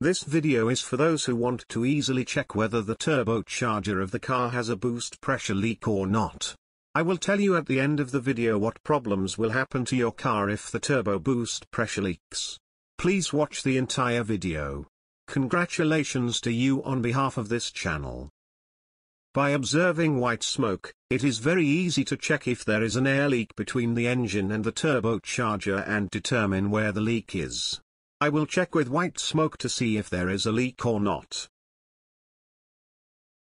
This video is for those who want to easily check whether the turbocharger of the car has a boost pressure leak or not. I will tell you at the end of the video what problems will happen to your car if the turbo boost pressure leaks. Please watch the entire video. Congratulations to you on behalf of this channel. By observing white smoke, it is very easy to check if there is an air leak between the engine and the turbocharger and determine where the leak is. I will check with white smoke to see if there is a leak or not.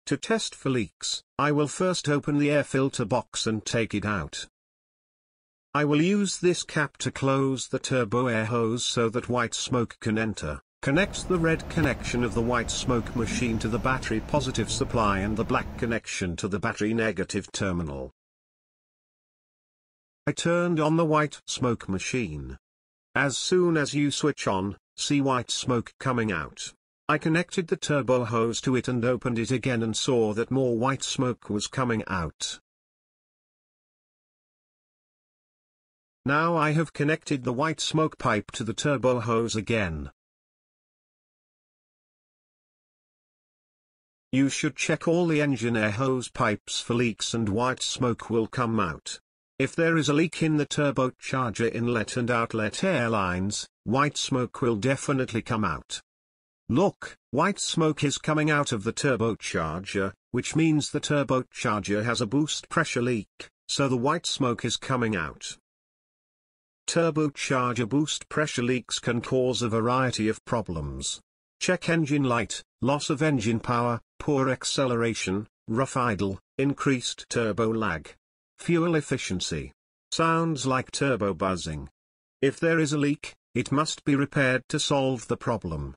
To test for leaks, I will first open the air filter box and take it out. I will use this cap to close the turbo air hose so that white smoke can enter. Connect the red connection of the white smoke machine to the battery positive supply and the black connection to the battery negative terminal. I turned on the white smoke machine. As soon as you switch on, see white smoke coming out. I connected the turbo hose to it and opened it again and saw that more white smoke was coming out. Now I have connected the white smoke pipe to the turbo hose again. You should check all the engine air hose pipes for leaks and white smoke will come out. If there is a leak in the turbocharger inlet and outlet air lines, white smoke will definitely come out. Look, white smoke is coming out of the turbocharger, which means the turbocharger has a boost pressure leak, so the white smoke is coming out. Turbocharger boost pressure leaks can cause a variety of problems. Check engine light, loss of engine power, poor acceleration, rough idle, increased turbo lag. Fuel efficiency. Sounds like turbo buzzing. If there is a leak, it must be repaired to solve the problem.